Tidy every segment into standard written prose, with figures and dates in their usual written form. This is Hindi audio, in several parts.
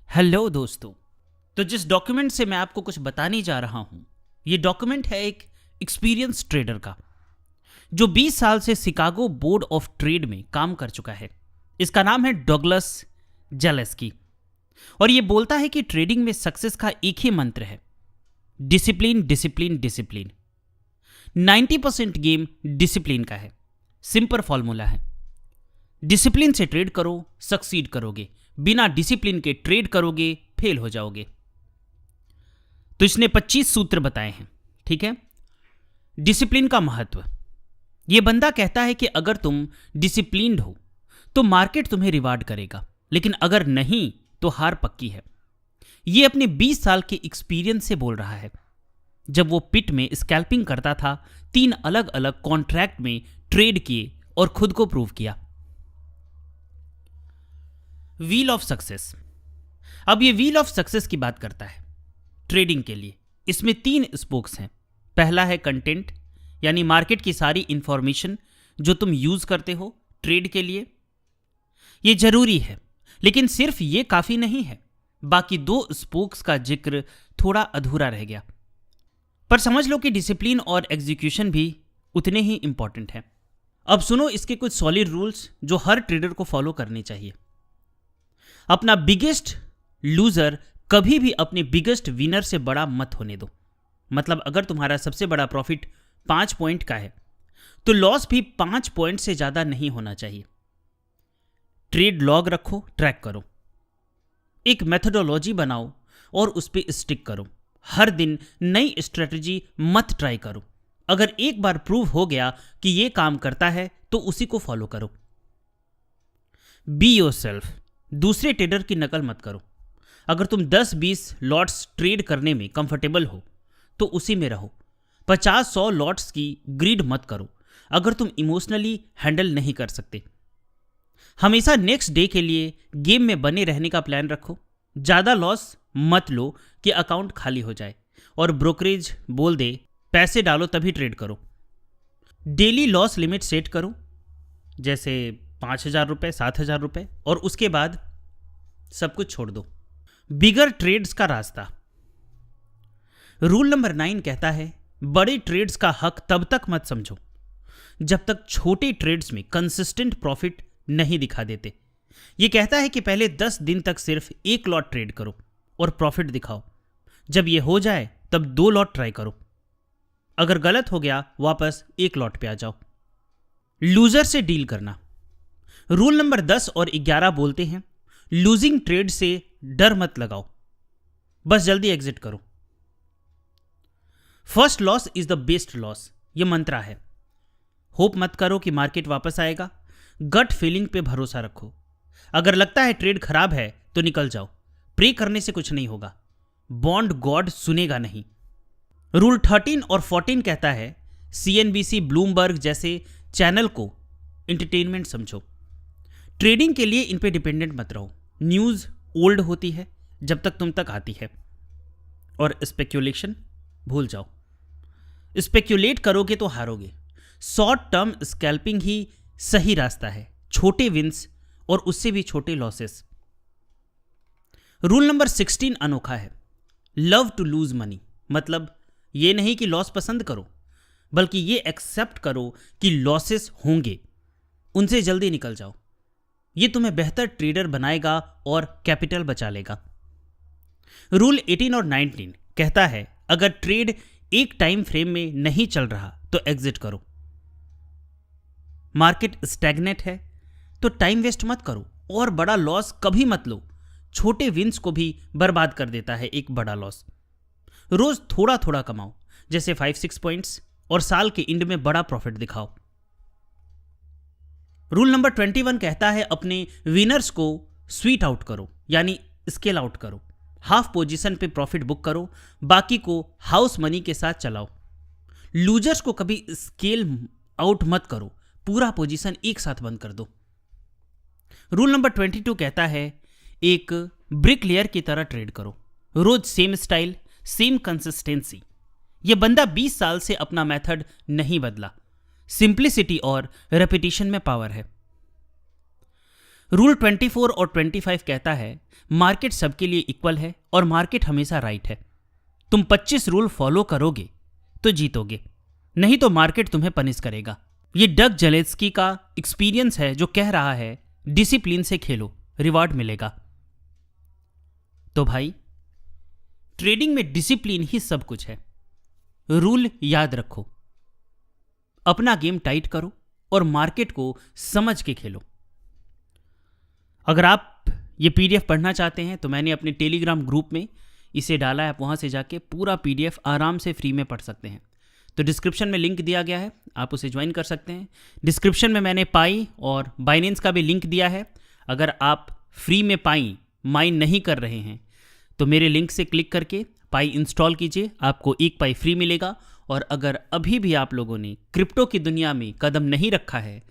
हेलो दोस्तों। तो जिस डॉक्यूमेंट से मैं आपको कुछ बताने जा रहा हूं, ये डॉक्यूमेंट है एक एक्सपीरियंस ट्रेडर का जो 20 साल से शिकागो बोर्ड ऑफ ट्रेड में काम कर चुका है। इसका नाम है डगलस जेलेस्की और ये बोलता है कि ट्रेडिंग में सक्सेस का एक ही मंत्र है, discipline discipline discipline. 90% game discipline का है। सिंपल फॉर्मूला है, डिसिप्लिन से ट्रेड करो सक्सीड करोगे, बिना डिसिप्लिन के ट्रेड करोगे फेल हो जाओगे। तो इसने 25 सूत्र बताए हैं। ठीक है, डिसिप्लिन का महत्व। यह बंदा कहता है कि अगर तुम डिसिप्लिन्ड हो तो मार्केट तुम्हें रिवार्ड करेगा, लेकिन अगर नहीं तो हार पक्की है। यह अपने 20 साल के एक्सपीरियंस से बोल रहा है। जब वो पिट में स्कैल्पिंग करता था, 3 अलग अलग कॉन्ट्रैक्ट में ट्रेड किए और खुद को प्रूव किया। Wheel of success. अब ये व्हील ऑफ सक्सेस की बात करता है ट्रेडिंग के लिए। इसमें 3 स्पोक्स हैं। पहला है कंटेंट, यानी मार्केट की सारी इंफॉर्मेशन जो तुम यूज करते हो ट्रेड के लिए। ये जरूरी है, लेकिन सिर्फ ये काफी नहीं है। बाकी 2 स्पोक्स का जिक्र थोड़ा अधूरा रह गया। पर समझ लो कि डिसिप्लिन और एग्जीक्यूशन भी उतने ही इंपॉर्टेंट है। अब सुनो इसके कुछ सॉलिड रूल्स जो हर ट्रेडर को फॉलो करने चाहिए। अपना बिगेस्ट लूजर कभी भी अपने बिगेस्ट विनर से बड़ा मत होने दो। मतलब अगर तुम्हारा सबसे बड़ा प्रॉफिट 5 पॉइंट का है तो लॉस भी 5 पॉइंट से ज्यादा नहीं होना चाहिए। ट्रेड लॉग रखो, ट्रैक करो, एक मेथोडोलॉजी बनाओ और उस पर स्टिक करो। हर दिन नई स्ट्रेटजी मत ट्राई करो। अगर एक बार प्रूव हो गया कि यह काम करता है तो उसी को फॉलो करो। Be yourself. दूसरे ट्रेडर की नकल मत करो। अगर तुम 10-20 लॉट्स ट्रेड करने में कंफर्टेबल हो तो उसी में रहो। 50-100 लॉट्स की ग्रीड मत करो अगर तुम इमोशनली हैंडल नहीं कर सकते। हमेशा नेक्स्ट डे के लिए गेम में बने रहने का प्लान रखो। ज़्यादा लॉस मत लो कि अकाउंट खाली हो जाए और ब्रोकरेज बोल दे पैसे डालो तभी ट्रेड करो। डेली लॉस लिमिट सेट करो, जैसे 5,000 रुपये, 7,000 रुपये, और उसके बाद सब कुछ छोड़ दो। बिगर ट्रेड्स का रास्ता। रूल नंबर 9 कहता है बड़े ट्रेड्स का हक तब तक मत समझो जब तक छोटे ट्रेड्स में कंसिस्टेंट प्रॉफिट नहीं दिखा देते। यह कहता है कि पहले 10 दिन तक सिर्फ 1 लॉट ट्रेड करो और प्रॉफिट दिखाओ। जब यह हो जाए तब 2 लॉट ट्राई करो। अगर गलत हो गया वापस 1 लॉट पे आ जाओ। लूजर से डील करना। रूल नंबर 10 और 11 बोलते हैं लूजिंग ट्रेड से डर मत लगाओ, बस जल्दी एग्जिट करो। First loss is the best loss, यह मंत्रा है। होप मत करो कि मार्केट वापस आएगा। गट फीलिंग पे भरोसा रखो। अगर लगता है ट्रेड खराब है तो निकल जाओ। प्रे करने से कुछ नहीं होगा। बॉन्ड गॉड सुनेगा नहीं। रूल 13 और 14 कहता है CNBC, ब्लूमबर्ग जैसे चैनल को एंटरटेनमेंट समझो। ट्रेडिंग के लिए इन पे डिपेंडेंट मत रहो। न्यूज़ ओल्ड होती है जब तक तुम तक आती है। और स्पेक्यूलेशन भूल जाओ। स्पेक्यूलेट करोगे तो हारोगे। शॉर्ट टर्म स्कैल्पिंग ही सही रास्ता है। छोटे विंस और उससे भी छोटे लॉसेस। रूल नंबर 16 अनोखा है। Love to lose money. मतलब ये नहीं कि लॉस पसंद करो, बल्कि ये एक्सेप्ट करो कि लॉसेस होंगे, उनसे जल्दी निकल जाओ। ये तुम्हें बेहतर ट्रेडर बनाएगा और कैपिटल बचा लेगा। रूल 18 और 19 कहता है अगर ट्रेड एक टाइम फ्रेम में नहीं चल रहा तो एग्जिट करो। मार्केट स्टैग्नेट है तो टाइम वेस्ट मत करो और बड़ा लॉस कभी मत लो। छोटे विंस को भी बर्बाद कर देता है एक बड़ा लॉस। रोज थोड़ा थोड़ा कमाओ, जैसे 5-6 पॉइंट्स, और साल के एंड में बड़ा प्रॉफिट दिखाओ। रूल नंबर 21 कहता है अपने विनर्स को स्वीट आउट करो, यानी स्केल आउट करो। हाफ पोजीशन पे प्रॉफिट बुक करो, बाकी को हाउस मनी के साथ चलाओ। लूजर्स को कभी स्केल आउट मत करो, पूरा पोजीशन एक साथ बंद कर दो। रूल नंबर 22 कहता है एक ब्रिक लेयर की तरह ट्रेड करो। रोज सेम स्टाइल, सेम कंसिस्टेंसी। यह बंदा 20 साल से अपना मेथड नहीं बदला। सिंप्लिसिटी और रेपिटेशन में पावर है। रूल 24 और 25 कहता है मार्केट सबके लिए इक्वल है और मार्केट हमेशा राइट है। तुम 25 रूल फॉलो करोगे तो जीतोगे, नहीं तो मार्केट तुम्हें पनिश करेगा। ये डग जेलेस्की का एक्सपीरियंस है जो कह रहा है डिसिप्लिन से खेलो, रिवॉर्ड मिलेगा। तो भाई ट्रेडिंग में डिसिप्लिन ही सब कुछ है। रूल याद रखो, अपना गेम टाइट करो और मार्केट को समझ के खेलो। अगर आप ये पीडीएफ पढ़ना चाहते हैं तो मैंने अपने टेलीग्राम ग्रुप में इसे डाला है, आप वहाँ से जाके पूरा पीडीएफ आराम से फ्री में पढ़ सकते हैं। तो डिस्क्रिप्शन में लिंक दिया गया है, आप उसे ज्वाइन कर सकते हैं। डिस्क्रिप्शन में मैंने पाई और बाइनेंस का भी लिंक दिया है। अगर आप फ्री में पाई माइन नहीं कर रहे हैं तो मेरे लिंक से क्लिक करके पाई इंस्टॉल कीजिए, आपको 1 पाई फ्री मिलेगा। और अगर अभी भी आप लोगों ने क्रिप्टो की दुनिया में कदम नहीं रखा है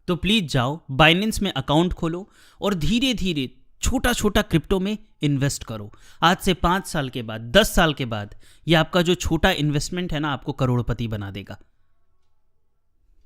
तो प्लीज़ जाओ बाइनेंस में अकाउंट खोलो और धीरे धीरे छोटा छोटा क्रिप्टो में इन्वेस्ट करो। आज से 5 साल के बाद, 10 साल के बाद ये आपका जो छोटा इन्वेस्टमेंट है ना, आपको करोड़पति बना देगा।